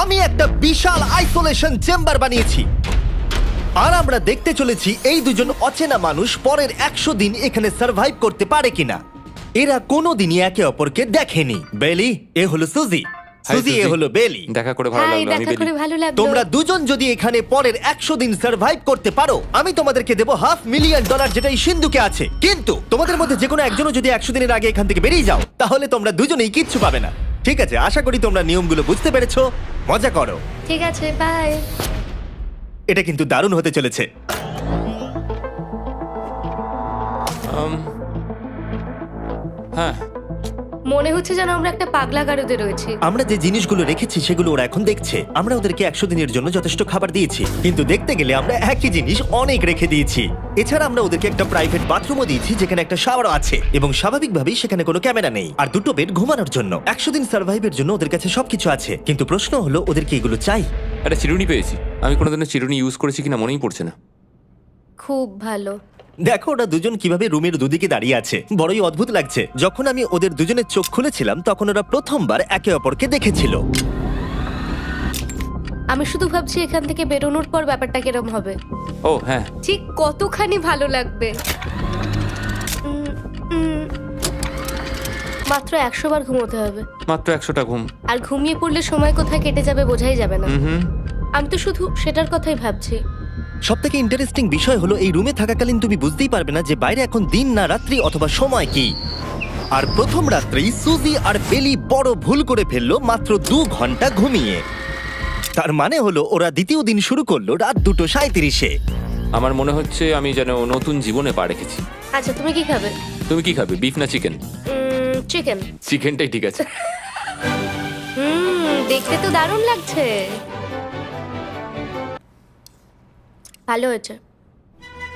আমি একটা বিশাল isolation chamber বানিয়েছি আর আমরা দেখতে চলেছি এই দুজন অচেনা মানুষ পরের 100 দিন এখানে সার্ভাইভ করতে পারে কিনা। এরা কোনোদিনই একে অপরকে দেখেনি। বেলি, এ হলো সুজি, সুজি এ হলো বেলি। দেখা করে ভালো হাই, লাগলো। আমি দেখা করে ভালো লাগলো। তোমরা দুজন যদি এখানে পরের 100 দিন সার্ভাইভ করতে পারো, আমি তোমাদেরকে দেবো $500,000 যেটা এই সিন্ধুকে আছে। কিন্তু তোমাদের মধ্যে যে কোনো একজনও যদি 100 দিনের আগে এখান থেকে বেরিয়ে যাও, তাহলে তোমরা দুজনেই কিচ্ছু পাবে না। ঠিক আছে, আশা করি তোমরা নিয়মগুলো বুঝতে পেরেছো। মজা করো। ঠিক আছে, বাই। এটা কিন্তু দারুণ হতে চলেছে। হ্যাঁ, মনে হচ্ছে যেন আমরা একটা পাগলা গারদে রয়েছি। আমরা যে জিনিসগুলো রেখেছি সেগুলো ওরা এখন দেখছে। আমরা ওদেরকে 100 দিনের জন্য যথেষ্ট খাবার দিয়েছি, কিন্তু দেখতে গেলে আমরা একই জিনিস অনেক রেখে দিয়েছি। এছাড়া আমরা ওদেরকে একটা প্রাইভেট বাথরুমও দিয়েছি যেখানে একটা শাওয়ারও আছে, এবং স্বাভাবিকভাবেই সেখানে কোনো ক্যামেরা নেই, আর দুটো বেড ঘুমানোর জন্য। 100 দিন সার্ভাইভের জন্য ওদের কাছে সবকিছু আছে, কিন্তু প্রশ্ন হলো ওদেরকে এগুলো চাই। একটা চিরুনি পেয়েছি। আমি কোনোদিনও চিরুনি ইউজ করেছি কিনা মনেই পড়ছে না। খুব ভালো। দেখো ওরা দুজন কিভাবে রুমের দুদিকে দাঁড়িয়ে আছে, বড়ই অদ্ভুত লাগছে। যখন আমি ওদের দুজনের চোখ খুলেছিলাম তখন ওরা প্রথমবার একে অপরকে দেখেছিল। আমি শুধু ভাবছি এখান থেকে বেরোনোর পর ব্যাপারটা কিরম হবে। ও হ্যাঁ, ঠিক কতখানি ভালো লাগবে। মাত্র 100 বার ঘুমোতে হবে, মাত্র 100টা ঘুম। আর ঘুমিয়ে পড়লে সময় কোথায় কেটে যাবে বোঝাই যাবে না। হুম, আমি তো শুধু সেটার কথাই ভাবছি। সবথেকে ইন্টারেস্টিং বিষয় হলো এই রুমে থাকাকালীন তুমি বুঝতেই পারবে না যে বাইরে এখন দিন না রাত্রি অথবা সময় কি। আর প্রথম রাত্রেই সুজি আর বেলি বড় ভুল করে ফেললো মাত্র 2 ঘন্টা ঘুমিয়ে। তার মানে হলো ওরা দ্বিতীয় দিন শুরু করলো রাত 2:37-এ। আমার মনে হচ্ছে আমি যেন নতুন জীবনে পা রেখেছি। আচ্ছা, তুমি কি খাবে? তুমি কি খাবে, বিফ না চিকেন? চিকেন। চিকেনটাই ঠিক আছে। দেখতে তো দারুণ লাগছে। ভালো হয়েছে।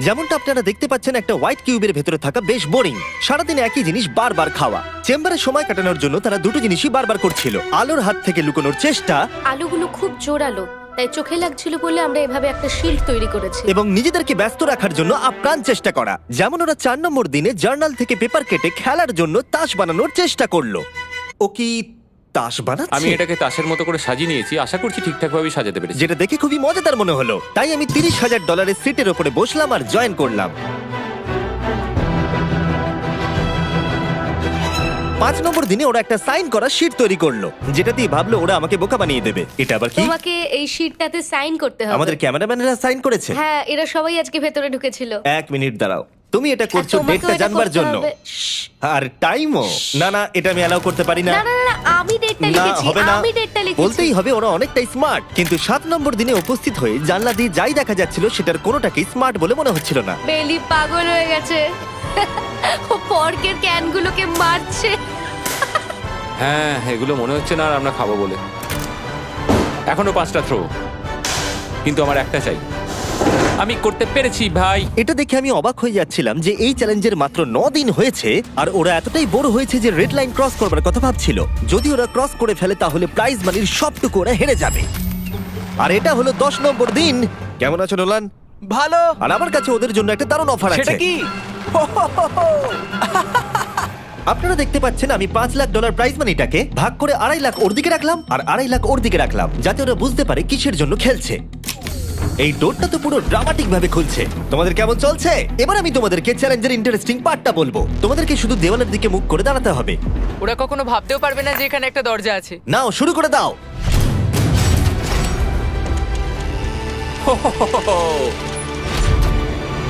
যেমনটা আপনারা দেখতে পাচ্ছেন, একটা হোয়াইট কিউবের ভেতরে থাকা বেশ বোরিং। সারাদিন একই জিনিস বারবার খাওয়া। চেম্বারে সময় কাটানোর জন্য তারা দুটো জিনিসই বারবার করছিল: আলোর হাত থেকে লুকোনোর চেষ্টা, আলুগুলো খুব জোরালো, তাই চোখে লাগছিল বলে আমরা এভাবে একটা শিল্ড তৈরি করেছি। এবং নিজেদেরকে ব্যস্ত রাখার জন্য আপ্রাণ চেষ্টা করা। যেমন ওরা 4 নম্বর দিনে জার্নাল থেকে পেপার কেটে খেলার জন্য তাস বানানোর চেষ্টা করলো। ও কি তাস বানাচ্ছে? আমি এটাকে তাসের মতো করে সাজিয়ে নিয়েছি, আশা করছি ঠিকঠাকভাবে সাজাতে পেরেছি। যেটা দেখে খুবই মজাদার মনে হলো, তাই আমি $30,000 সিটের উপরে বসলাম আর জয়েন করলাম। 5 নম্বর দিনে ওরা একটা সাইন করা শিট তৈরি করলো, যেটা দিয়ে ভাবলো ওরা আমাকে বোকা বানিয়ে দেবে। এটা আবার কি? তোমাকে এই শিটটাতে সাইন করতে হবে। আমাদের ক্যামেরাম্যানেরা সাইন করেছে? হ্যাঁ, এরা সবাই আজকে ভেতরে ঢুকেছিল। 1 মিনিট দাঁড়াও, তুমি এটা আর করছো তোমাকেও ডেটটা এটা জানবার করতে জন্য? হবে। শ্শ্। আর টাইমও? না না, এটা আমি অ্যালাউ করতে পারি না। না না না, আমি ডেটটা না, লিখেছি। হবে না। আমি ডেটটা লিখেছি। বলতেই হবে ওরা অনেকটাই স্মার্ট, কিন্তু 7 নম্বর দিনে উপস্থিত হয়ে জানলা দিয়ে যাই দেখা যাচ্ছিল সেটার কোনোটাকেই স্মার্ট বলে মনে হচ্ছিল না। বেলি পাগল হয়ে গেছে। ও পর্কের ক্যানগুলোকে মারছে। হ্যাঁ, এগুলো মনে হচ্ছে না আর আমরা খাবো বলে। এখনো 5টা থ্রো, কিন্তু আমার একটা চাই। আমি করতে পেরেছি ভাই। এটা দেখে আমি অবাক হয়ে যাচ্ছিলাম যে এই চ্যালেঞ্জের মাত্র 9 দিন হয়েছে আর ওরা এতটাই বড় হয়েছে যে রেড লাইন ক্রস করবার কথা ভাবছিল। যদি ওরা ক্রস করে ফেলে তাহলে প্রাইজ মানির সবটুকু ওরা হেরে যাবে। আর এটা হলো 10 নম্বর দিন। কেমন আছো নোলান? ভালো। আর আমার কাছে ওদের জন্য একটা দারুণ অফার আছে। সেটা কি? আপনারা দেখতে পাচ্ছেন আমি $5 লাখ প্রাইজ মানিটাকে ভাগ করে 2.5 লাখ ওর দিকে রাখলাম আর 2.5 লাখ ওর দিকে রাখলাম, যাতে ওরা বুঝতে পারে কিসের জন্য খেলছে। এই ডোরটা তো পুরো ড্রামাটিক ভাবে খুলছে। তোমাদের কেমন চলছে? এবার আমি তোমাদেরকে চ্যালেঞ্জের ইন্টারেস্টিং পার্টটা বলবো। তোমাদেরকে শুধু দেওয়ালের দিকে মুখ করে দাঁড়াতে হবে। ওরা কখনো ভাবতেও পারবে না যে এখানে একটা দরজা আছে। নাও শুরু করে দাও।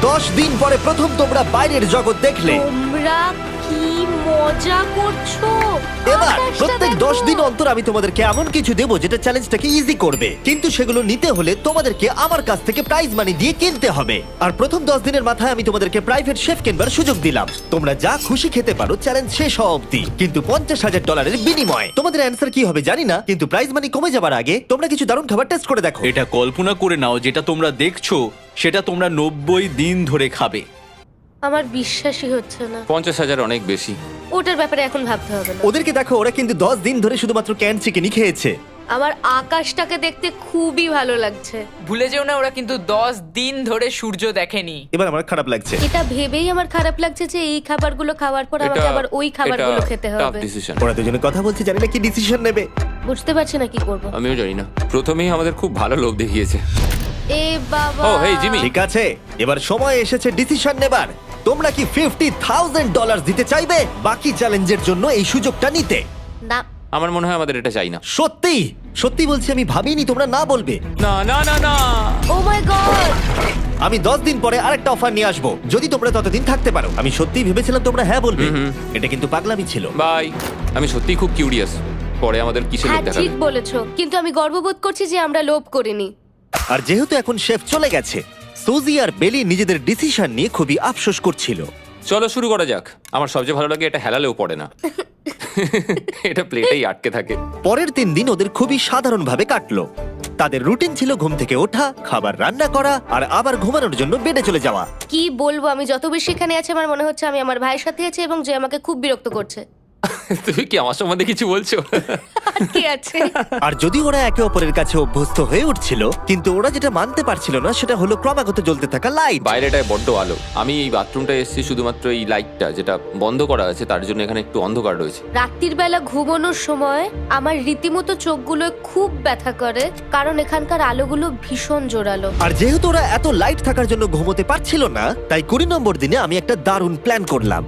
দশ দিন পরে প্রথম তোমরা বাইরের জগৎ দেখলে। তোমরা কি মজা করছো? এবার আকাশটা প্রত্যেক দেখো। 10 দিন অন্তর আমি তোমাদেরকে এমন কিছু দেবো যেটা চ্যালেঞ্জটাকে ইজি করবে, কিন্তু সেগুলো নিতে হলে তোমাদেরকে আমার কাছ থেকে প্রাইজ মানি দিয়ে কিনতে হবে। আর প্রথম 10 দিনের মাথায় আমি তোমাদেরকে প্রাইভেট শেফ কেনবার সুযোগ দিলাম। তোমরা যা খুশি খেতে পারো চ্যালেঞ্জ শেষ হওয়া অব্দি, কিন্তু $50,000 বিনিময়ে। তোমাদের অ্যান্সার কি হবে জানি না, কিন্তু প্রাইজ মানি কমে যাবার আগে তোমরা কিছু দারুণ খাবার টেস্ট করে দেখো। এটা কল্পনা করে নাও, যেটা তোমরা দেখছো সেটা তোমরা 90 দিন ধরে খাবে। আমার বিশ্বাসই হচ্ছে না। 50,000 অনেক বেশি। ওটার ব্যাপারে এখন ভাবতে হবে না। ওদেরকে দেখো, ওরা কিন্তু 10 দিন ধরে শুধুমাত্র ক্যান চিকেনই খেয়েছে। আমার আকাশটাকে দেখতে খুবই ভালো লাগছে। ভুলে যেও না ওরা কিন্তু 10 দিন ধরে সূর্য দেখেনি। এবার আমার খারাপ লাগছে। এটা ভেবেই আমার খারাপ লাগছে যে এই খাবারগুলো খাওয়ার পর আমাকে আবার ওই খাবারগুলো খেতে হবে। ডিসিশন। ওরা দুজনে কথা বলছে, জানি না কি ডিসিশন নেবে। বুঝতে পারছি না কি করব। আমিও জানি না। প্রথমেই আমাদের খুব ভালো লোভ দেখিয়েছে। এ বাবা। ও হেই জিমি। ঠিক আছে, এবার সময় এসেছে ডিসিশন নেবার। তোমরা কি $50,000 দিতে চাইবে বাকি চ্যালেঞ্জের জন্য এই সুযোগটা নিতে? না। আমার মনে হয় আমাদের এটা চাই না। সত্যি সত্যি বলছি, আমি ভাবিনি তোমরা না বলবে। না না না না। ও মাই গড। আমি 10 দিন পরে আরেকটা অফার নিয়ে আসবো, যদি তোমরা ততদিন থাকতে পারো। আমি সত্যি ভেবেছিলাম তোমরা হ্যাঁ বলবে। এটা কিন্তু পাগলামি ছিল। বাই। আমি সত্যিই খুব কিউরিয়াস, পরে আমাদের কিসের হ্যাঁ লোভ দেখাবে। ঠিক বলেছো, কিন্তু আমি গর্ববোধ করছি যে আমরা লোভ করিনি। আর যেহেতু এখন শেফ চলে গেছে, সুজি আর বেলি নিজেদের ডিসিশন নিয়ে খুবই আফসোস করছিল। চলো শুরু করা যাক। আমার সবচেয়ে ভালো লাগে এটা হেলালেও পড়ে না। এটা প্লেটেই আটকে থাকে। পরের 3 দিন ওদের খুবই সাধারণভাবে কাটলো। তাদের রুটিন ছিল ঘুম থেকে ওঠা, খাবার রান্না করা আর আবার ঘুমানোর জন্য বেডে চলে যাওয়া। কি বলবো, আমি যত বেশি এখানে আছি আমার মনে হচ্ছে আমি আমার ভাইয়ের সাথে আছি এবং যে আমাকে খুব বিরক্ত করছে। তুমি কি আমার সম্বন্ধে কিছু বলছো? আর কি আছে? আর যদি ওরা একে অপরের কাছে অভ্যস্ত হয়ে উঠছিল, কিন্তু ওরা যেটা মানতে পারছিল না সেটা হলো ক্রমাগত জ্বলতে থাকা লাইট। বাইরেটায় বড্ড আলো। আমি এই বাথরুমটা এসেছি শুধুমাত্র এই লাইটটা যেটা বন্ধ করা আছে তার জন্য এখানে একটু অন্ধকার রয়েছে। রাত্রির বেলা ঘুমানোর সময় আমার রীতিমতো চোখগুলো খুব ব্যথা করে, কারণ এখানকার আলোগুলো ভীষণ জোরালো। আর যেহেতু ওরা এত লাইট থাকার জন্য ঘুমোতে পারছিল না, তাই 20 নম্বর দিনে আমি একটা দারুণ প্ল্যান করলাম।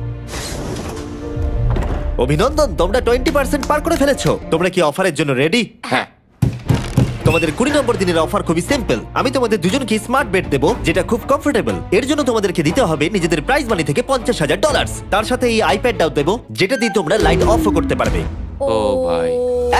অভিনন্দন, তোমরা 20% পার করে ফেলেছো। তোমরা কি অফারের জন্য রেডি? হ্যাঁ। তোমাদের 20 নম্বর দিনের অফার খুবই সিম্পল। আমি তোমাদের দুজনকে স্মার্ট বেড দেবো, যেটা খুব কমফোর্টেবল। এর জন্য তোমাদেরকে দিতে হবে নিজেদের প্রাইজ মানি থেকে $50,000। তার সাথে এই আইপ্যাডটাও দেবো, যেটা দিয়ে তোমরা লাইট অফও করতে পারবে। ও ভাই।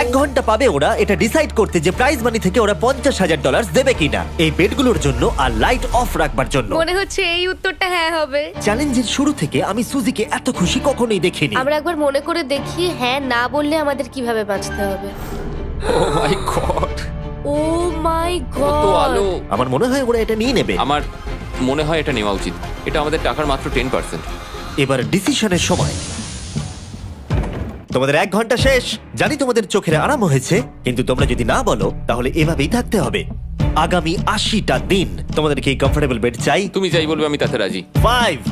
1 ঘন্টা পাবে ওরা এটা ডিসাইড করতে যে প্রাইজ মানি থেকে ওরা $50,000 দেবে কিনা এই বেডগুলোর জন্য আর লাইট অফ রাখবার জন্য। মনে হচ্ছে এই উত্তরটা হ্যাঁ হবে। চ্যালেঞ্জের শুরু থেকে আমি সুজিকে এত খুশি কখনোই দেখিনি। আমরা একবার মনে করে দেখি হ্যাঁ না বললে আমাদের কিভাবে বাঁচতে হবে। ও মাই গড। ও মাই কত আলো। গড। আমার মনে হয় ওরা এটা নিয়ে নেবে। আমার মনে হয় এটা নেওয়া উচিত। এটা আমাদের টাকার মাত্র 10%। এবার ডিসিশনের সময়। তোমাদের 1 ঘন্টা শেষ। জানি তোমাদের চোখের আরাম হয়েছে, কিন্তু তোমরা যদি না বলো তাহলে এভাবেই থাকতে হবে আগামী 80টা দিন। তোমাদের কি কমফোর্টেবল বেড চাই? তুমি যাই বলবে আমি তাতে রাজি। 5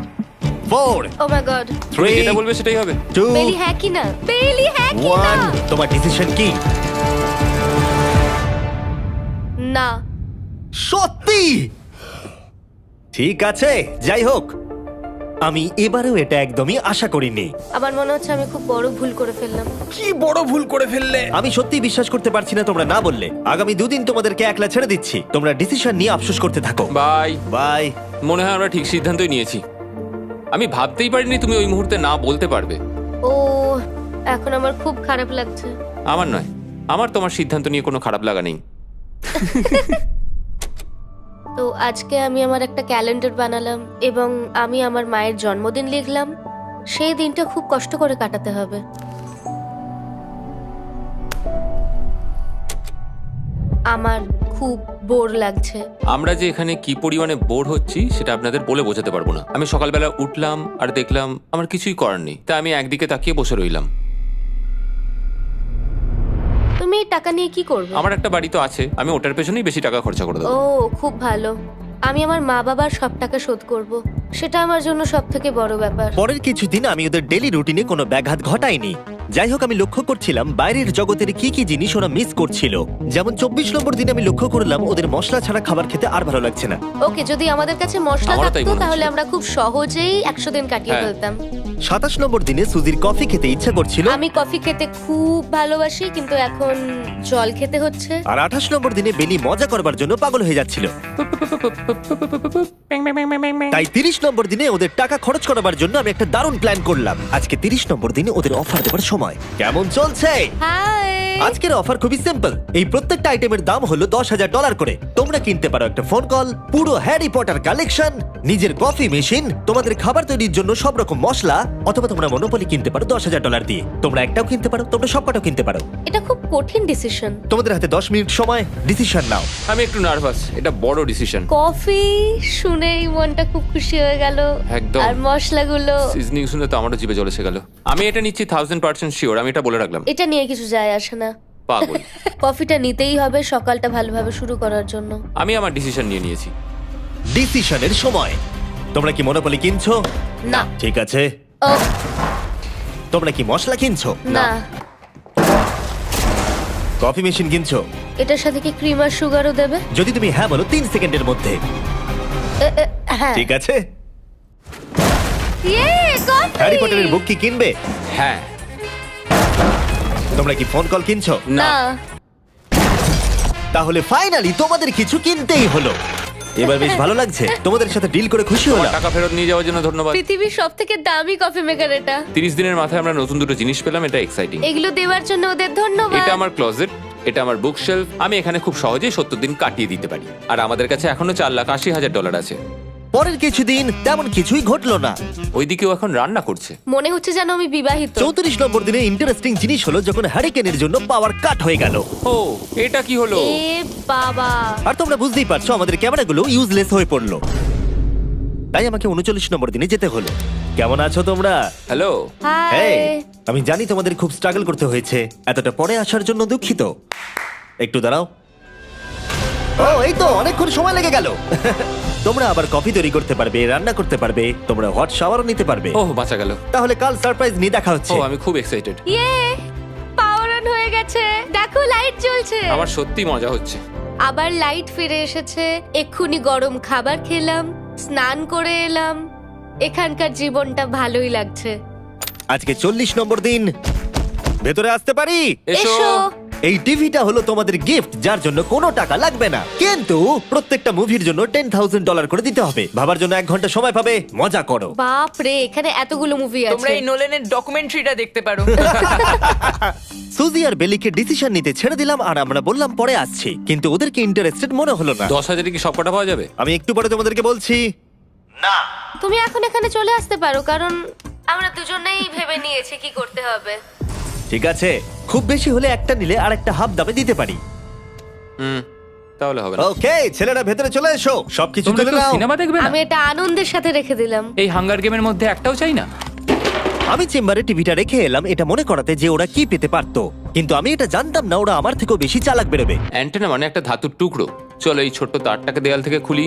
4 ও মাই গড। তুমি 3 যেটা বলবে সেটাই হবে। 2 বেলি হ্যাঁ কি না? বেলি হ্যাঁ কি না? 1 তোমার ডিসিশন কি? না। সত্যি? ঠিক আছে, যাই হোক, আমি এবারেও এটা একদমই আশা করিনি। আমার মনে হচ্ছে আমি খুব বড় ভুল করে ফেললাম। কি বড় ভুল করে ফেললে। আমি সত্যি বিশ্বাস করতে পারছি না তোমরা না বললে। আগামী 2 দিন তোমাদেরকে একলা ছেড়ে দিচ্ছি। তোমরা ডিসিশন নিয়ে আফসোস করতে থাকো। বাই। বাই। মনে হয় আমরা ঠিক সিদ্ধান্তই নিয়েছি। আমি ভাবতেই পারিনি তুমি ওই মুহূর্তে না বলতে পারবে। ও এখন আমার খুব খারাপ লাগছে। আমার নয়, আমার তোমার সিদ্ধান্ত নিয়ে কোনো খারাপ লাগা নেই। তো আজকে আমি আমার একটা ক্যালেন্ডার বানালাম এবং আমি আমার মায়ের জন্মদিন লিখলাম। সেই দিনটা খুব কষ্ট করে কাটাতে হবে। আমার খুব বোর লাগছে। আমরা যে এখানে কি পরিমাণে বোর হচ্ছি সেটা আপনাদের বলে বোঝাতে পারবো না। আমি সকালবেলা উঠলাম আর দেখলাম আমার কিছুই করার নেই, তাই আমি একদিকে তাকিয়ে বসে রইলাম। তুমি এই টাকা নিয়ে কি করবে? আমার একটা বাড়ি তো আছে, আমি ওটার পেছনেই বেশি টাকা খরচা করে দেবো। ও খুব ভালো। আমি আমার মা বাবার সব টাকা শোধ করব। সেটা আমার জন্য সব থেকে বড় ব্যাপার। পরের কিছুদিন আমি ওদের ডেলি রুটিনে কোনো ব্যাঘাত ঘটাইনি। যাই হোক, আমি লক্ষ্য করছিলাম বাইরের জগতের কি কি জিনিস ওরা মিস করছিল। যেমন 24 নম্বর দিনে আমি লক্ষ্য করলাম ওদের মশলা ছাড়া খাবার খেতে আর ভালো লাগছে না। ওকে, যদি আমাদের কাছে মশলা আমারও তাই থাকতো মনে তাহলে হচ্ছে। আমরা খুব সহজেই 100 দিন কাটিয়ে হ্যাঁ। ফেলতাম। 27 নম্বর দিনে সুজির কফি খেতে ইচ্ছা করছিল। আমি কফি খেতে খুব ভালোবাসি, কিন্তু এখন জল খেতে হচ্ছে। আর 28 নম্বর দিনে বেলি মজা করবার জন্য পাগল হয়ে যাচ্ছিল। তাই 30 নম্বর দিনে ওদের টাকা খরচ করাবার জন্য আমি একটা দারুণ প্ল্যান করলাম। আজকে 30 নম্বর দিনে ওদের অফার দেবার সময়। কেমন চলছে? হাই। আজকের অফার খুবই সিম্পল। এই প্রত্যেকটা আইটেমের দাম হলো $10,000 করে। তোমরা কিনতে পারো একটা ফোন কল, পুরো হ্যারি পটার কালেকশন, নিজের কফি মেশিন, তোমাদের খাবার তৈরির জন্য সব রকম মশলা, অথবা তোমরা মনোপলি কিনতে পারো $10,000 দিয়ে। তোমরা একটাও কিনতে পারো, তোমরা সবকটাও কিনতে পারো। এটা খুব কঠিন ডিসিশন। তোমাদের হাতে 10 মিনিট সময়, ডিসিশন নাও। আমি একটু নার্ভাস, এটা বড় ডিসিশন। কফি শুনেই মনটা খুব খুশি হয়ে গেল। একদম। আর মশলাগুলো, সিজনিং শুনে তো আমারও জিভে জল এসে গেল। আমি এটা নিচ্ছি 1000% শিওর, আমি এটা বলে রাখলাম। এটা নিয়ে কিছু যায় আসে না। পাগল। কফিটা নিতেই হবে সকালটা ভালোভাবে শুরু করার জন্য। আমি আমার ডিসিশন নিয়ে নিয়েছি। ডিসিশনের সময়। তোমরা কি মনোপলি কিনছো? না। ঠিক আছে। ও তোমরা কি মশলা কিনছো? না, কফি মেশিন কিনছো? এটার সাথে কি ক্রিম আর সুগারও দেবে? যদি তুমি হ্যাঁ বলো 3 সেকেন্ডের মধ্যে। হ্যাঁ। ঠিক আছে। ইয়ে, কফি! হ্যারি পটারের বুক কি কিনবে? হ্যাঁ। তোমরা কি ফোন কল কিনছো? না। তাহলে ফাইনালি তোমাদের কিছু কিনতেই হলো। এবার বেশ ভালো লাগছে। তোমাদের সাথে ডিল করে খুশি তোমার হলাম। টাকা ফেরত নিয়ে যাওয়ার জন্য ধন্যবাদ। পৃথিবীর সবথেকে দামি কফি মেকার এটা। 30 দিনের মাথায় আমরা নতুন দুটো জিনিস পেলাম, এটা এক্সাইটিং। এগুলো দেওয়ার জন্য ওদের ধন্যবাদ। এটা আমার ক্লোজেট, এটা আমার বুক শেলফ। আমি এখানে খুব সহজেই 70 দিন কাটিয়ে দিতে পারি। আর আমাদের কাছে এখনো $4,80,000 আছে। পরের কিছুদিন তেমন কিছুই ঘটলো না। ওইদিকেও এখন রান্না করছে। মনে হচ্ছে যেন আমি বিবাহিত। 34 নম্বর দিনে ইন্টারেস্টিং জিনিস হলো যখন হ্যারিকেনের জন্য পাওয়ার কাট হয়ে গেল। ও, এটা কি হলো? এ বাবা! আর তোমরা বুঝতেই পারছো আমাদের ক্যামেরাগুলো ইউজলেস হয়ে পড়লো। তাই আমাকে 39 নম্বর দিনে যেতে হলো। কেমন আছো তোমরা? হ্যালো। হাই। হেই, আমি জানি তোমাদের খুব স্ট্রাগল করতে হয়েছে। এতটা পরে আসার জন্য দুঃখিত। একটু দাঁড়াও। ও, এই তো অনেকক্ষণ সময় লেগে গেল। তোমরা আবার কফি তৈরি করতে পারবে, রান্না করতে পারবে, তোমরা হট শাওয়ারও নিতে পারবে। ও, বাঁচা গেল। তাহলে কাল সারপ্রাইজ নিয়ে দেখা ও, হচ্ছে। আমি খুব এক্সাইটেড। ইয়ে! পাওয়ার অন হয়ে গেছে। দেখো লাইট জ্বলছে। আমার সত্যি মজা হচ্ছে। আবার লাইট ফিরে এসেছে। এক্ষুনি গরম খাবার খেলাম, স্নান করে এলাম। এখানকার জীবনটা ভালোই লাগছে। আজকে 40 নম্বর দিন। ভেতরে আসতে পারি? এসো। এসো। এই টিভিটা হলো তোমাদের গিফট, যার জন্য কোনো টাকা লাগবে না, কিন্তু প্রত্যেকটা মুভির জন্য $10,000 করে দিতে হবে। ভাবার জন্য 1 ঘন্টা সময় পাবে। মজা করো। বাপ রে, এখানে এতগুলো মুভি তোমরা আছে। এই নোলেনের ডকুমেন্টারিটা দেখতে পারো। সুজি আর বেলিকে ডিসিশন নিতে ছেড়ে দিলাম আর আমরা বললাম পরে আসছি, কিন্তু ওদেরকে ইন্টারেস্টেড মনে হলো না। 10,000 কি সবকটা পাওয়া যাবে? আমি একটু পরে তোমাদেরকে বলছি। না, তুমি এখন এখানে চলে আসতে পারো, কারণ আমরা দুজনেই ভেবে নিয়েছি কি করতে হবে। ঠিক আছে, খুব বেশি হলে একটা নিলে আর একটা হাফ দামে দিতে পারি। তাহলে হবে না। ওকে, ছেলেরা ভেতরে চলে এসো, সবকিছু তোমরা তুলে কেউ নাও। সিনেমা দেখবে না? আমি এটা আনন্দের সাথে রেখে দিলাম। এই হাঙ্গার গেমের মধ্যে একটাও চাই না। আমি চেম্বারে টিভিটা রেখে এলাম এটা মনে করাতে যে ওরা কি পেতে পারতো, কিন্তু আমি এটা জানতাম না ওরা আমার থেকেও বেশি চালাক বেরোবে। অ্যান্টেনা মানে একটা ধাতুর টুকরো। চলো এই ছোট্ট তারটাকে দেয়াল থেকে খুলি।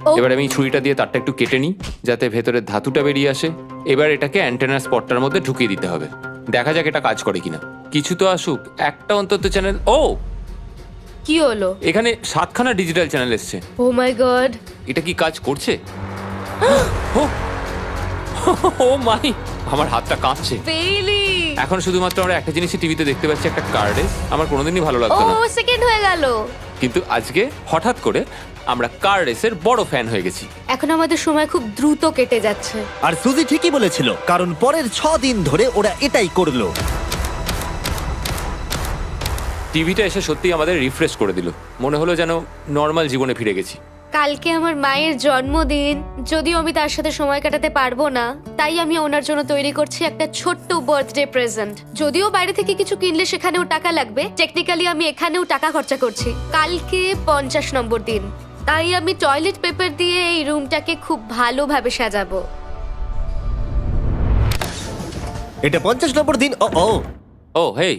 ও। এবার আমি ছুরিটা দিয়ে তারটা একটু কেটে নিই যাতে ভেতরের ধাতুটা বেরিয়ে আসে। এবার এটাকে অ্যান্টেনার স্পটটার মধ্যে ঢুকিয়ে দিতে হবে। দেখা যাক এটা কাজ করে কিনা। কিছু তো আসুক, একটা অন্তত চ্যানেল। ও, কি হলো? এখানে 7খানা ডিজিটাল চ্যানেল এসছে। ও মাই গড! এটা কি কাজ করছে? ও, ও মাই, আমার হাতটা কাঁপছে। বেইলি! এখন শুধুমাত্র আমরা একটা জিনিসই টিভিতে দেখতে পাচ্ছি, একটা কার্ডে। আমার কোনোদিনই ভালো ও লাগতো না, সেকেন্ড হয়ে গেল। কিন্তু আজকে হঠাৎ করে আমরা কার রেসের বড় ফ্যান হয়ে গেছি। এখন আমাদের সময় খুব দ্রুত কেটে যাচ্ছে। আর সুজি ঠিকই বলেছিল, কারণ পরের 6 দিন ধরে ওরা এটাই করলো। টিভিটা এসে সত্যি আমাদের রিফ্রেশ করে দিল। মনে হলো যেন নর্মাল জীবনে ফিরে গেছি। কালকে আমার মায়ের জন্মদিন, যদিও আমি তার সাথে সময় কাটাতে পারবো না, তাই আমি ওনার জন্য তৈরি করছি একটা ছোট্ট বার্থডে প্রেজেন্ট। যদিও বাইরে থেকে কিছু কিনলে সেখানেও টাকা লাগবে, টেকনিক্যালি আমি এখানেও টাকা খরচা করছি। কালকে 50 নম্বর দিন, তাই আমি টয়লেট পেপার দিয়ে এই রুমটাকে খুব ভালোভাবে সাজাবো। এটা 50 নম্বর দিন। ও ও, ও হেই,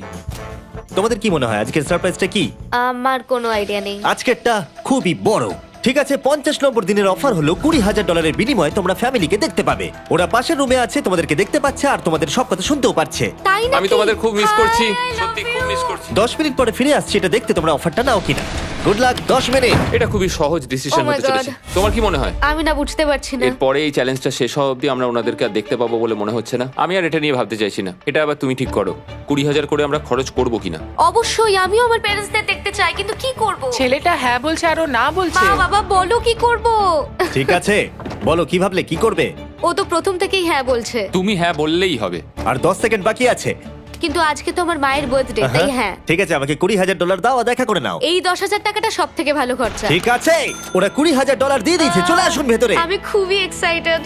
তোমাদের কি মনে হয় আজকের সারপ্রাইজটা কি? আমার কোনো আইডিয়া নেই। আজকেরটা খুবই বড়। ঠিক আছে, 50 নম্বর দিনের অফার হলো $20,000 বিনিময়ে তোমরা ফ্যামিলিকে দেখতে পাবে। ওরা পাশের রুমে আছে, তোমাদেরকে দেখতে পাচ্ছে আর তোমাদের সব কথা শুনতেও পাচ্ছে। তাই না? আমি তোমাদের খুব মিস করছি, সত্যি খুব মিস করছি। 10 মিনিট পরে ফিরে আসছি এটা দেখতে তোমরা অফারটা নাও কিনা। Good luck. 10 মিনিট। এটা খুবই সহজ ডিসিশন Oh my হতে চলেছে। God. তোমার কি মনে হয়? আমি না বুঝতে পারছি না। এরপরে এই চ্যালেঞ্জটা শেষ হওয়া অবধি আমরা ওনাদেরকে আর দেখতে পাবো বলে মনে হচ্ছে না। আমি আর এটা নিয়ে ভাবতে চাইছি না। এটা আবার তুমি ঠিক করো, 20,000 করে আমরা খরচ করবো কিনা। অবশ্যই আমিও আমার প্যারেন্টসদের দেখতে চাই, কিন্তু কি করব? ছেলেটা হ্যাঁ বলছে আর ও না বলছে। মা বাবা বলো কি করব? ঠিক আছে, বলো কি ভাবলে, কি করবে? ও তো প্রথম থেকেই হ্যাঁ বলছে, তুমি হ্যাঁ বললেই হবে। আর 10 সেকেন্ড বাকি আছে। কিন্তু আজকে তো আমার মায়ের বার্থডে, তাই হ্যাঁ। ঠিক আছে, আমাকে $20,000 দাও আর দেখা করে নাও। এই 10,000 টাকাটা সব থেকে ভালো খরচা। ঠিক আছে, ওরা $20,000 দিয়ে দিয়েছে। চলে আসুন ভেতরে। আমি খুবই এক্সাইটেড।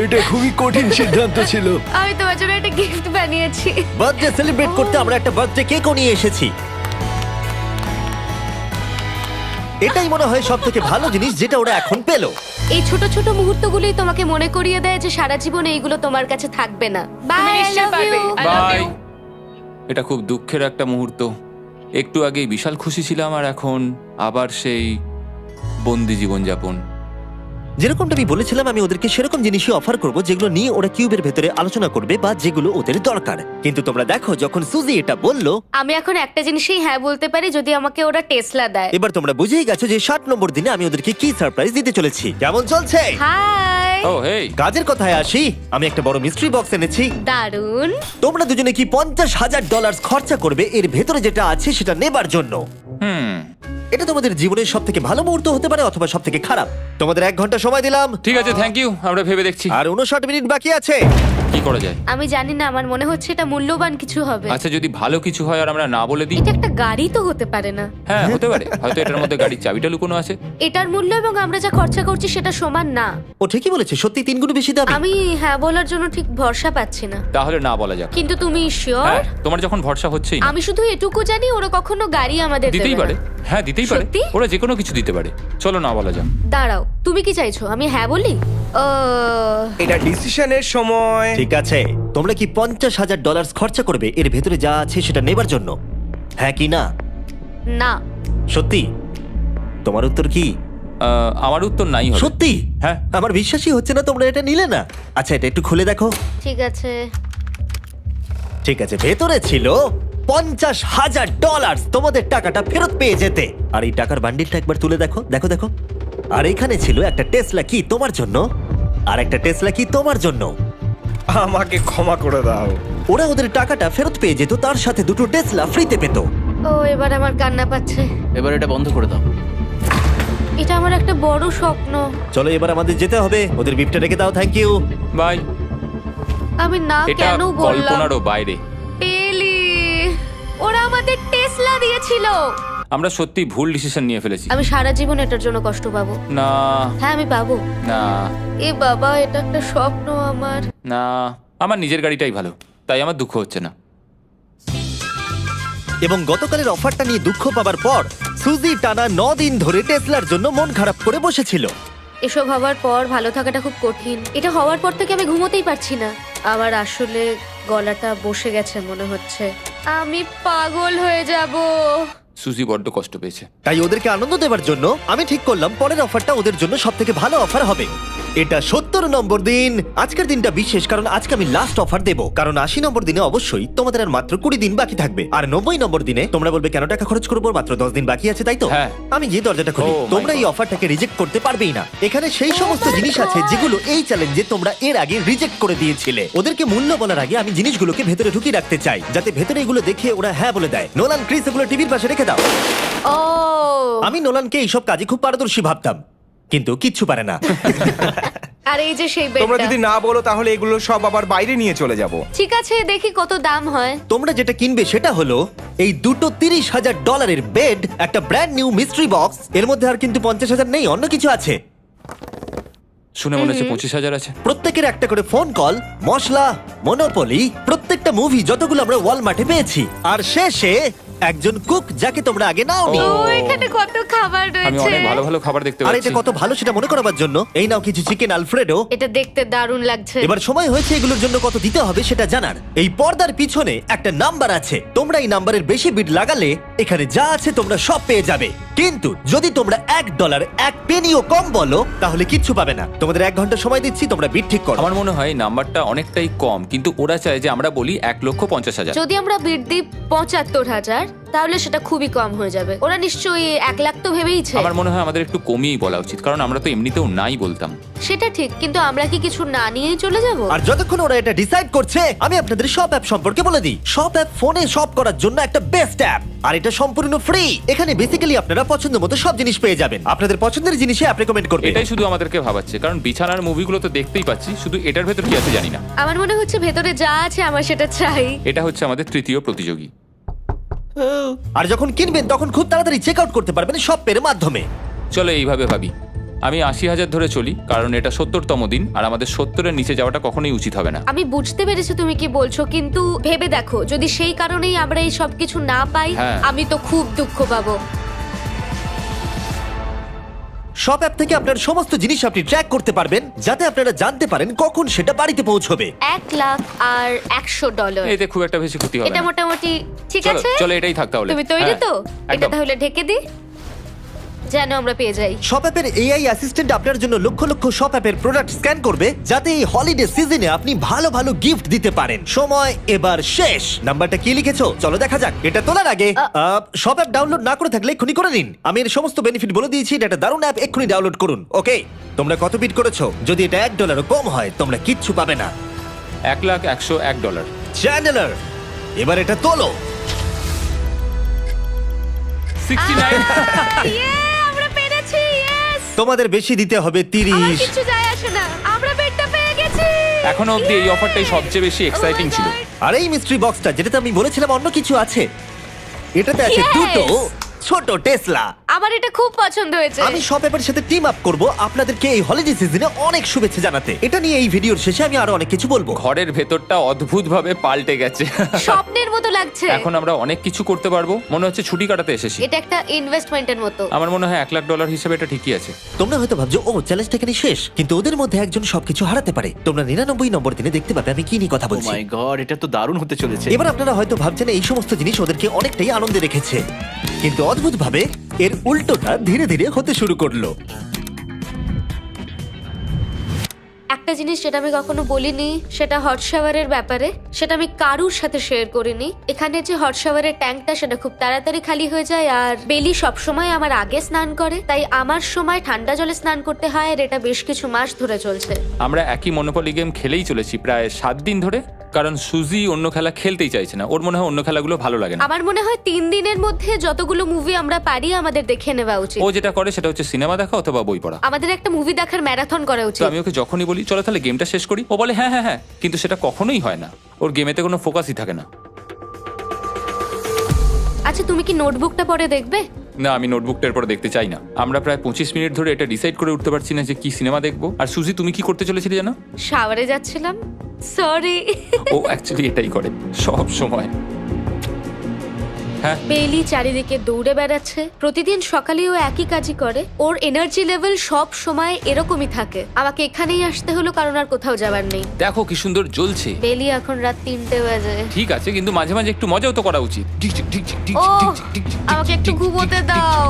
এটা খুবই কঠিন সিদ্ধান্ত ছিল। আমি তোমার জন্য একটা গিফট বানিয়েছি। বার্থডে সেলিব্রেট করতে আমরা একটা বার্থডে কেকও নিয়ে এসেছি। এটাই মনে হয় সব থেকে ভালো জিনিস যেটা ওরা এখন পেলো। এই ছোট ছোট মুহূর্তগুলোই তোমাকে মনে করিয়ে দেয় যে সারা জীবন এইগুলো তোমার কাছে থাকবে না। বাই, আই নিশ্চয়ই লাভ পারবে। You. I love bye. you. এটা খুব দুঃখের একটা মুহূর্ত। একটু আগেই বিশাল খুশি ছিলাম আর এখন আবার সেই বন্দি জীবনযাপন। যেরকমটা আমি বলেছিলাম, আমি ওদেরকে সেরকম জিনিসই অফার করব যেগুলো নিয়ে ওরা কিউবের ভেতরে আলোচনা করবে বা যেগুলো ওদের দরকার। কিন্তু তোমরা দেখো, যখন সুজি এটা বললো, আমি এখন একটা জিনিসই হ্যাঁ বলতে পারি, যদি আমাকে ওরা টেসলা দেয়। এবার তোমরা বুঝেই গেছো যে 60 নম্বর দিনে আমি ওদেরকে কি সারপ্রাইজ দিতে চলেছি। কেমন চলছে? হাই। ও হেই, কাজের কথায় আসি, আমি একটা বড় মিস্ট্রি বক্স এনেছি। দারুন। তোমরা দুজনে কি $50,000 খরচা করবে এর ভেতরে যেটা আছে সেটা নেবার জন্য? এটা তোমাদের জীবনের সব থেকে ভালো মুহূর্ত হতে পারে অথবা সব থেকে খারাপ। তোমাদের 1 ঘন্টা সময় দিলাম ঠিক আছে, থ্যাংক ইউ। আমরা ভেবে দেখছি আর 59 মিনিট বাকি আছে। কি করা যায়। আমি জানি না, আমার মনে হচ্ছে এটা মূল্যবান কিছু হবে। আচ্ছা, যদি ভালো কিছু হয় আর আমরা না বলে দিই? এটা একটা গাড়ি তো হতে পারে না। হ্যাঁ, হতে পারে। হয়তো এটার মধ্যে গাড়ির চাবিটা লুকোনো আছে। এটার মূল্য এবং আমরা যা খরচা করছি সেটা সমান না। ও ঠিকই বলেছে, সত্যি 3 গুণ বেশি দামি। আমি হ্যাঁ বলার জন্য ঠিক ভরসা পাচ্ছি না। তাহলে না বলা যাক। কিন্তু তুমি শিওর? হ্যাঁ, তোমার যখন ভরসা হচ্ছেই না। আমি শুধু এটুকু জানি, ওরা কখনো গাড়ি আমাদের দিতেই দেবে পারে। না। হ্যাঁ, দিতেই পারে। সত্যি? ওরা যে কোনো কিছু দিতে পারে। চলো না বলা যাক। দাঁড়াও, তুমি কি চাইছো আমি হ্যাঁ বলি? এটা ডিসিশনের সময়। ঠিক আছে, তোমরা কি $50,000 খরচা করবে এর ভেতরে যা আছে সেটা নেবার জন্য? হ্যাঁ কি না? না। সত্যি? তোমার উত্তর কি? আমার উত্তর নাই হবে। সত্যি? হ্যাঁ। আমার বিশ্বাসই হচ্ছে না তোমরা এটা নিলে না। আচ্ছা, এটা একটু খুলে দেখো। ঠিক আছে। ঠিক আছে, ভেতরে ছিল $50,000। তোমাদের টাকাটা ফেরত পেয়ে যেতে। আর এই টাকার বান্ডিলটা একবার তুলে দেখো, দেখো দেখো। আর এখানে ছিল একটা টেসলা কি তোমার জন্য, আর একটা টেসলা কি তোমার জন্য। আমাকে ক্ষমা করে দাও। ওরা ওদের টাকাটা ফেরত পেয়ে যেত, তার সাথে 2টো টেসলা ফ্রিতে পেত। ও, এবার আমার কান্না পাচ্ছে। এবার এটা বন্ধ করে দাও। এটা আমার একটা বড় স্বপ্ন। চলো এবার আমাদের যেতে হবে। ওদের বিপটা রেখে দাও। Thank you. বাই। আমি না এটা কেন বললাম? কল্পনারও বাইরে। পেলি, ওরা আমাদের টেসলা দিয়েছিল। আমরা সত্যি ভুল ডিসিশন নিয়ে ফেলেছি। আমি সারা জীবন এটার জন্য কষ্ট পাবো। না হ্যাঁ, আমি পাবো। না এ বাবা, এটা একটা স্বপ্ন আমার। না, আমার নিজের গাড়িটাই ভালো, তাই আমার দুঃখ হচ্ছে না। এবং গতকালের অফারটা নিয়ে দুঃখ পাবার পর সুজি টানা 9 দিন ধরে টেসলার জন্য মন খারাপ করে বসেছিল। এসব হওয়ার পর ভালো থাকাটা খুব কঠিন। এটা হওয়ার পর থেকে আমি ঘুমোতেই পারছি না। আমার আসলে গলাটা বসে গেছে মনে হচ্ছে। আমি পাগল হয়ে যাব। সুজি বড্ড কষ্ট পেয়েছে। তাই ওদেরকে আনন্দ দেওয়ার জন্য আমি ঠিক করলাম পরের অফারটা ওদের জন্য সব থেকে ভালো অফার হবে। এটা 70 নম্বর দিন। আজকের দিনটা বিশেষ কারণ আজকে আমি লাস্ট অফার দেবো। কারণ 80 নম্বর দিনে অবশ্যই তোমাদের আর মাত্র 20 দিন বাকি থাকবে। আর 90 নম্বর দিনে তোমরা বলবে কেন টাকা খরচ করবো, মাত্র 10 দিন বাকি আছে, তাই তো? হ্যাঁ। আমি গিয়ে দরজাটা খুলি। Oh my তোমরা এই God. অফারটাকে রিজেক্ট করতে পারবেই না। এখানে সেই সমস্ত জিনিস আছে যেগুলো এই চ্যালেঞ্জে তোমরা এর আগে রিজেক্ট করে দিয়েছিলে। ওদেরকে মূল্য বলার আগে আমি জিনিসগুলোকে ভেতরে ঢুকিয়ে রাখতে চাই, যাতে ভেতরে এগুলো দেখে ওরা হ্যাঁ বলে দেয়। নোলান, ক্রিস, এগুলো টিভির পাশে রেখে দাও। ও, আমি নোলানকে এইসব কাজে খুব পারদর্শী ভাবতাম, কিন্তু কিচ্ছু পারে না। আর এই যে সেই তোমরা বেডটা। যদি না বলো তাহলে এগুলো সব আবার বাইরে নিয়ে চলে যাব। ঠিক আছে, দেখি কত দাম হয়। তোমরা যেটা কিনবে সেটা হলো এই দুটো $30,000 বেড, একটা ব্র্যান্ড নিউ মিস্ট্রি বক্স। এর মধ্যে আর কিন্তু 50,000 নেই, অন্য কিছু আছে। শুনে মনে হচ্ছে 25,000 আছে। প্রত্যেকের একটা করে ফোন কল, মশলা, মনোপলি, প্রত্যেকটা মুভি যতগুলো আমরা ওয়ালমার্টে পেয়েছি, আর শেষে একজন কুক যাকে তোমরা আগে নাওনি। ও, এখানে কত খাবার আমি রয়েছে। অনেক ভালো ভালো খাবার দেখতে আর পাচ্ছি। এটা কত ভালো সেটা মনে করাবার জন্য এই নাও কিছু চিকেন আলফ্রেডো। এটা দেখতে দারুণ লাগছে। এবার সময় হয়েছে এগুলোর জন্য কত দিতে হবে সেটা জানার। এই পর্দার পিছনে একটা নাম্বার আছে। তোমরা এই নাম্বারের বেশি বিড লাগালে এখানে যা আছে তোমরা সব পেয়ে যাবে। কিন্তু যদি তোমরা $1 1 পেনিও কম বলো তাহলে কিচ্ছু পাবে না। তোমাদের 1 ঘন্টা সময় দিচ্ছি, তোমরা বিড ঠিক করো। আমার মনে হয় নাম্বারটা অনেকটাই কম, কিন্তু ওরা চায় যে আমরা বলি 1,50,000। যদি আমরা বিড দিই 75,000, তাহলে সেটা খুবই কম হয়ে যাবে। ওরা নিশ্চয়ই 1 লাখ তো ভেবেইছে। আমার মনে হয় আমাদের একটু কমিয়েই বলা উচিত, কারণ আমরা তো এমনিতেও নাই বলতাম। সেটা ঠিক, কিন্তু আমরা কি কিছু না নিয়েই চলে যাব? আর যতক্ষণ ওরা এটা ডিসাইড করছে আমি আপনাদের শপ অ্যাপ সম্পর্কে বলে দিই। শপ অ্যাপ ফোনে শপ করার জন্য একটা বেস্ট অ্যাপ, আর এটা সম্পূর্ণ ফ্রি। এখানে বেসিক্যালি আপনারা পছন্দ মতো সব জিনিস পেয়ে যাবেন। আপনাদের পছন্দের জিনিসে অ্যাপ রেকমেন্ড করবে। এটাই শুধু আমাদেরকে ভাবাচ্ছে, কারণ বিছানার মুভিগুলো তো দেখতেই পাচ্ছি, শুধু এটার ভেতর কি আছে জানি না। আমার মনে হচ্ছে ভেতরে যা আছে আমার সেটা চাই। এটা হচ্ছে আমাদের তৃতীয় প্রতিযোগী। আর যখন কিনবেন তখন খুব তাড়াতাড়ি চেক আউট করতে পারবেন শপ পের মাধ্যমে। চলো এইভাবে ভাবি। আমি 80,000 ধরে চলি, কারণ এটা 70তম দিন, আর আমাদের 70-এর নিচে যাওয়াটা কখনোই উচিত হবে না। আমি বুঝতে পেরেছি তুমি কি বলছো, কিন্তু ভেবে দেখো যদি সেই কারণেই আমরা এই সব কিছু না পাই, হ্যাঁ। আমি তো খুব দুঃখ পাবো। শপ অ্যাপ থেকে আপনার সমস্ত জিনিস আপনি ট্র্যাক করতে পারবেন, যাতে আপনারা জানতে পারেন কখন সেটা বাড়িতে পৌঁছবে। $1,00,000 এতে খুব একটা বেশি ক্ষতি হবে এটা না। মোটামুটি ঠিক চলো আছে। চলো এটাই থাক তাহলে। তুমি তৈরি হ্যাঁ, তো? এটা একদম। তাহলে ঢেকে দি, যেন আমরা পেয়ে যাই। শপ অ্যাপের এআই অ্যাসিস্ট্যান্ট আপনার জন্য লক্ষ লক্ষ শপ অ্যাপের প্রোডাক্ট স্ক্যান করবে, যাতে এই হলিডে সিজনে আপনি ভালো ভালো গিফট দিতে পারেন। সময় এবার শেষ। নাম্বারটা কি লিখেছো চলো দেখা যাক। এটা তোলার আগে শপ অ্যাপ ডাউনলোড না করে থাকলে এক্ষুনি করে নিন। আমি এর সমস্ত বেনিফিট বলে দিয়েছি। এটা একটা দারুণ অ্যাপ, এক্ষুনি ডাউনলোড করুন। ওকে, তোমরা কত বিট করেছো? যদি এটা $1 কম হয় তোমরা কিচ্ছু পাবে না। $1,101 চ্যান্ডেলার, এবার এটা তোলো। 69 ইয়ে, আমরা পেরেছি। ইয়েস! তোমাদের বেশি দিতে হবে আমার 30। কিছু যায় আসে না, আমরা বেডটা পেয়ে গেছি। এখনো অবধি এই অফারটাই সবচেয়ে বেশি এক্সাইটিং ছিল। আর এই মিস্ট্রি বক্সটা, যেটাতে আমি বলেছিলাম অন্য কিছু আছে, এটাতে আছে Yes! দুটো ছোট টেসলা। আমার এটা খুব পছন্দ হয়েছে। আমি শপ অ্যাপের সাথে টিম আপ করব আপনাদেরকে এই হলিডে সিজনে অনেক শুভেচ্ছা জানাতে। এটা নিয়ে এই ভিডিওর শেষে আমি আরো অনেক কিছু বলবো। ঘরের ভেতরটা অদ্ভুতভাবে পাল্টে গেছে। স্বপ্নের মতো লাগছে। এখন আমরা অনেক কিছু করতে পারবো, মনে হচ্ছে ছুটি কাটাতে এসেছি। এটা একটা ইনভেস্টমেন্টের মতো। আমার মনে হয় $1,00,000 হিসেবে এটা ঠিকই আছে। তোমরা হয়তো ভাবছো ও চ্যালেঞ্জটা এখানে শেষ, কিন্তু ওদের মধ্যে একজন সবকিছু হারাতে পারে। তোমরা 99 নম্বর দিনে দেখতে পাবে আমি কি নিয়ে কথা ও বলছি। মাই গড, এটা তো দারুণ হতে চলেছে। এবার আপনারা হয়তো ভাবছেন এই সমস্ত জিনিস ওদেরকে অনেকটাই আনন্দে রেখেছে, কিন্তু অদ্ভুতভাবে এর উল্টোটা ধীরে ধীরে হতে শুরু করলো। একটা জিনিস যেটা আমি কখনো বলিনি, সেটা হট শাওয়ারের ব্যাপারে। সেটা আমি কারুর সাথে শেয়ার করিনি। এখানে যে হট শাওয়ারের ট্যাঙ্কটা, সেটা খুব তাড়াতাড়ি খালি হয়ে যায়। আর বেলি সবসময় আমার আগে স্নান করে, তাই আমার সময় ঠান্ডা জলে স্নান করতে হয়। আর এটা বেশ কিছু মাস ধরে চলছে। আমরা একই মনোপলি গেম খেলেই চলেছি প্রায় 7 দিন ধরে, কারণ সুজি অন্য খেলা খেলতেই চাইছে না। ওর মনে হয় অন্য খেলাগুলো ভালো লাগে না। আমার মনে হয় 3 দিনের মধ্যে যতগুলো মুভি আমরা পারি আমাদের দেখে নেওয়া উচিত। ও যেটা করে সেটা হচ্ছে সিনেমা দেখা অথবা বই পড়া। আমাদের একটা মুভি দেখার ম্যারাথন করা তো উচিত। আমি ওকে যখনই বলি চলো তাহলে গেমটা শেষ করি, ও বলে হ্যাঁ হ্যাঁ হ্যাঁ, কিন্তু সেটা কখনোই হয় না। ওর গেমেতে কোনো ফোকাসই থাকে না। আচ্ছা, তুমি কি নোটবুকটা পরে দেখবে? না, আমি নোটবুকটার পরে দেখতে চাই না। আমরা প্রায় 25 মিনিট ধরে এটা ডিসাইড করে উঠতে পারছি না যে কি সিনেমা দেখবো। আর সুজি, তুমি কি করতে চলেছিলে জানো? শাওয়ারে যাচ্ছিলাম। সরি। ও অ্যাকচুয়ালি এটাই করে সব সময়। হ্যাঁ, বেলি চারিদিকে দৌড়ে বেড়াচ্ছে। প্রতিদিন সকালে ও একই কাজই করে। ওর এনার্জি লেভেল সব সময় এরকমই থাকে। আমাকে এখানেই আসতে হলো, কারণ আর কোথাও যাবার নেই। দেখো কি সুন্দর জ্বলছে। বেলি এখন রাত 3টে বাজে। ঠিক আছে, কিন্তু মাঝে মাঝে একটু মজাও তো করা উচিত। ও, আমাকে একটু ঘুমোতে দাও।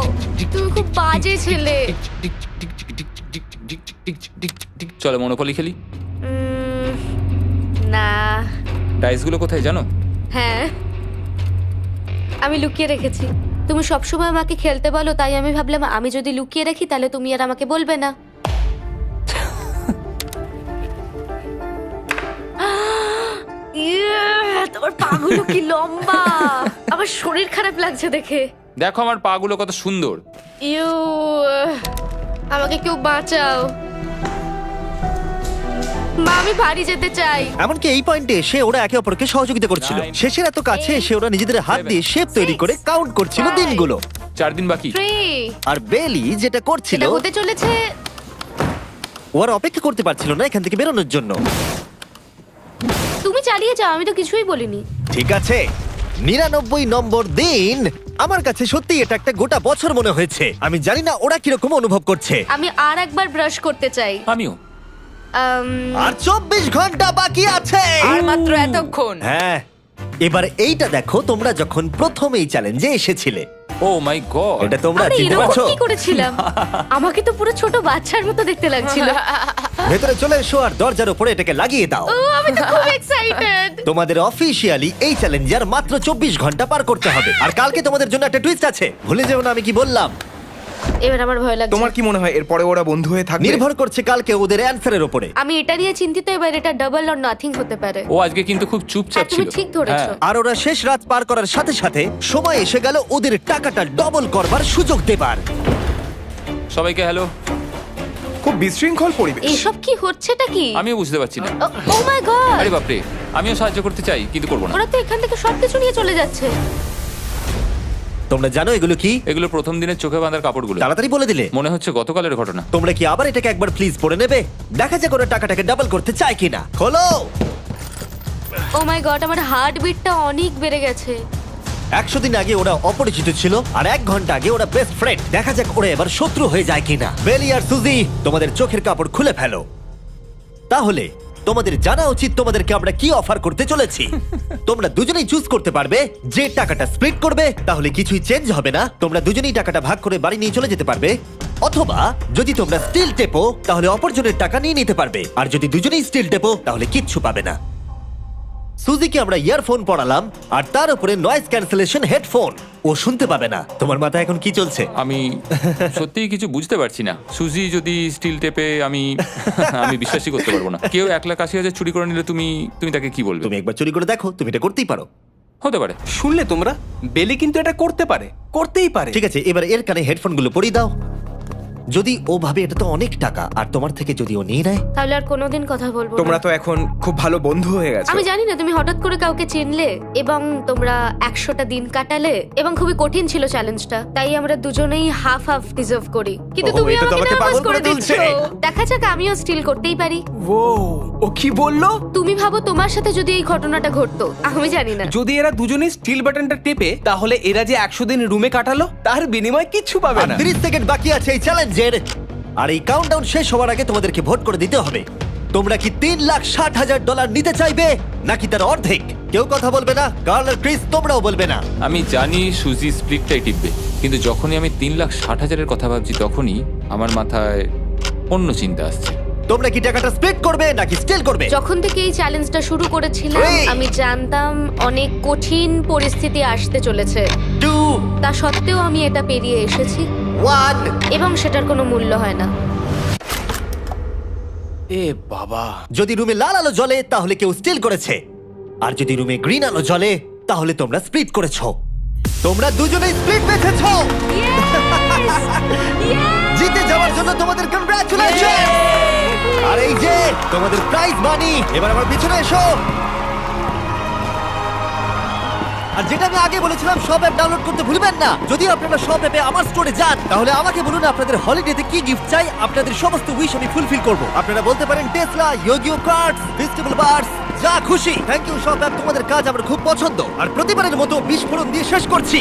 তুমি খুব বাজে ছেলে। চলো মনোপলি খেলি। না। ডাইসগুলো কোথায় জানো? হ্যাঁ, আমি লুকিয়ে রেখেছি। তুমি সবসময় আমাকে খেলতে বলো, তাই আমি ভাবলাম আমি যদি লুকিয়ে রাখি তাহলে তুমি আর আমাকে বলবে না। তোমার পাগুলো কি লম্বা! আমার শরীর খারাপ লাগছে দেখে। দেখো আমার পাগুলো কত সুন্দর। ইউ, আমাকে কেউ বাঁচাও। মা, আমি বাড়ি যেতে চাই। এমনকি এই পয়েন্টে এসে ওরা একে অপরকে সহযোগিতা করছিল। 9, শেষের এত কাছে এসে ওরা নিজেদের হাত দিয়ে শেপ তৈরি করে কাউন্ট করছিল 5, দিনগুলো। 4 দিন বাকি। 3। আর বেলি যেটা করছিল, এটা হতে চলেছে। ও আর অপেক্ষা করতে পারছিল না এখান থেকে বেরোনোর জন্য। তুমি চালিয়ে যাও, আমি তো কিছুই বলিনি। ঠিক আছে, 99 নম্বর দিন। আমার কাছে সত্যি এটা একটা গোটা বছর মনে হয়েছে। আমি জানি না ওরা কিরকম অনুভব করছে। আমি আর একবার ব্রাশ করতে চাই। আমিও। আর 24 ঘন্টা বাকি আছে। আর মাত্র এতক্ষণ। হ্যাঁ, এবার এইটা দেখো, তোমরা যখন প্রথম এই চ্যালেঞ্জে এসেছিলে, ও মাই গড। এটা তোমরা আরে, জিতে এরকম পারছো। কি করেছিলাম? আমাকে তো পুরো ছোট বাচ্চার মতো দেখতে লাগছিল। ভেতরে চলে এসো আর দরজার উপরে এটাকে লাগিয়ে দাও। ও, আমি তো খুব এক্সাইটেড। তোমাদের অফিসিয়ালি এই চ্যালেঞ্জার মাত্র 24 ঘন্টা পার করতে হবে। আর কালকে তোমাদের জন্য একটা টুইস্ট আছে, ভুলে যেও না আমি কি বললাম। এবার আমার ভয় লাগছে। তোমার কি মনে হয় এরপরে ওরা বন্ধু হয়ে থাকবে? নির্ভর করছে কালকে ওদের অ্যানসারের উপরে। আমি এটা নিয়ে চিন্তিত। এবার এটা ডাবল অর নাথিং হতে পারে। ও আজকে কিন্তু খুব চুপচাপ হ্যাঁ, তুমি ছিল। ঠিক ধরেছো। হ্যাঁ। আর ওরা শেষ রাত পার করার সাথে সাথে সময় এসে গেল ওদের টাকাটা ডবল করবার সুযোগ দেবার। সবাইকে হ্যালো। খুব বিশৃঙ্খল পরিবেশ। এসব কি হচ্ছেটা কি? আমিও বুঝতে পারছি না। ও মাই গড! আরে বাপরে, আমিও সাহায্য করতে চাই কিন্তু করবো না। ওরা তো এখান থেকে সবকিছু নিয়ে চলে যাচ্ছে। তোমরা জানো এগুলো কি? এগুলো প্রথম দিনের চোখে বাঁধার কাপড়গুলো। তাড়াতাড়ি বলে দিলে। মনে হচ্ছে গতকালের ঘটনা। তোমরা কি আবার এটাকে একবার প্লিজ পড়ে নেবে? দেখা যাক ওরা টাকাটাকে ডাবল করতে চায় কিনা। খোলো। ও মাই গড, আমার হার্ট বিটটা অনেক বেড়ে গেছে। 100 দিন আগে ওরা অপরিচিত ছিল আর 1 ঘন্টা আগে ওরা বেস্ট ফ্রেন্ড। দেখা যাক ওরা এবার শত্রু হয়ে যায় কিনা। বেলি আর সুজি, তোমাদের চোখের কাপড় খুলে ফেলো। তাহলে তোমাদের জানা উচিত তোমাদেরকে আমরা কি অফার করতে চলেছি। তোমরা দুজনেই চুজ করতে পারবে যে টাকাটা স্প্লিট করবে, তাহলে কিছুই চেঞ্জ হবে না। তোমরা দুজনেই টাকাটা ভাগ করে বাড়ি নিয়ে চলে যেতে পারবে। অথবা যদি তোমরা স্টিল টেপো তাহলে অপরজনের টাকা নিয়ে নিতে পারবে। আর যদি দুজনেই স্টিল টেপো তাহলে কিচ্ছু পাবে না। সুজিকে আমরা ইয়ারফোন পড়ালাম আর তার উপরে নয়েজ ক্যান্সেলেশন হেডফোন। ও শুনতে পাবে না। তোমার মাথায় এখন কি চলছে? আমি সত্যিই কিছু বুঝতে পারছি না। সুজি যদি স্টিল টেপে আমি বিশ্বাসই করতে পারবো না। কেউ 1,80,000 চুরি করে নিলে তুমি তাকে কি বলবে? তুমি একবার চুরি করে দেখো, তুমি এটা করতেই পারো। হতে পারে। শুনলে তোমরা, বেলি কিন্তু এটা করতে পারে, করতেই পারে। ঠিক আছে, এবার এর কানে হেডফোনগুলো পরিয়ে দাও। যদি ও ভাবে এটা তো অনেক টাকা আর তোমার থেকে যদি ও নিয়ে নেয়, তাহলে আর কোনোদিন কথা বলবো না। তোমরা তো এখন খুব ভালো বন্ধু হয়ে গেছো। আমি জানি না তুমি হঠাৎ করে কাউকে চিনলে এবং তোমরা 100টা দিন কাটালে এবং খুবই কঠিন ছিল চ্যালেঞ্জটা, তাই আমরা দুজনেই হাফ হাফ ডিজার্ভ করি। কিন্তু ওহো, তুমি এটা তো আমাকে আমাকে নার্ভাস পাগল করে করে দিচ্ছ। তুলছে। দেখা যাক, আমিও স্টিল করতেই পারি। ও কি বললো? তুমি ভাবো তোমার সাথে যদি এই ঘটনাটা ঘটতো, আমি জানি না। যদি এরা দুজনেই স্টিল বাটনটা টেপে, তাহলে এরা যে 100 দিন রুমে কাটালো তার বিনিময়ে কিচ্ছু পাবে আর না। 30 সেকেন্ড বাকি আছে এই চ্যালেঞ্জের। আর এই কাউন্টডাউন শেষ হওয়ার আগে তোমাদেরকে ভোট করে দিতে হবে। তোমরা কি $3,60,000 নিতে চাইবে নাকি তার অর্ধেক? কেউ কথা বলবে না। কার্ল আর ক্রিস, তোমরাও বলবে না। আমি জানি সুজি স্প্লিটটাই টিপবে, কিন্তু যখনই আমি 3,60,000-এর কথা ভাবছি তখনই আমার মাথায় অন্য চিন্তা আসছে। তোমরা কি টাকাটা স্প্লিট করবে নাকি স্টিল করবে? যখন থেকে এই চ্যালেঞ্জটা শুরু করেছিলাম Three. আমি জানতাম অনেক কঠিন পরিস্থিতি আসতে চলেছে। 2, তা সত্ত্বেও আমি এটা পেরিয়ে এসেছি 1। এবং সেটার কোনো মূল্য হয় না। এ বাবা, যদি রুমে লাল আলো জ্বলে তাহলে কেউ স্টিল করেছে, আর যদি রুমে গ্রিন আলো জ্বলে তাহলে তোমরা স্প্লিট করেছো। তোমরা দুজনেই স্প্লিট বেঁচেছো। জিতে যাওয়ার জন্য তোমাদের কংগ্রাচুলেশন। আর এই যে তোমাদের প্রাইজ মানি। এবার আমার পিছনে এসো। আর যেটা আমি আগে বলেছিলাম, সব অ্যাপ ডাউনলোড করতে ভুলবেন না। যদি আপনারা সব অ্যাপে আমার স্টোরে যান তাহলে আমাকে বলুন আপনাদের হলিডেতে কি গিফট চাই। আপনাদের সমস্ত উইশ আমি ফুলফিল করব। আপনারা বলতে পারেন টেসলা, ইয়োগিও কার্ডস, ফেস্টিভ্যাল বার্স, যা খুশি। থ্যাংক ইউ সব অ্যাপ, তোমাদের কাজ আমার খুব পছন্দ। আর প্রতিবারের মতো বিস্ফোরণ দিয়ে শেষ করছি।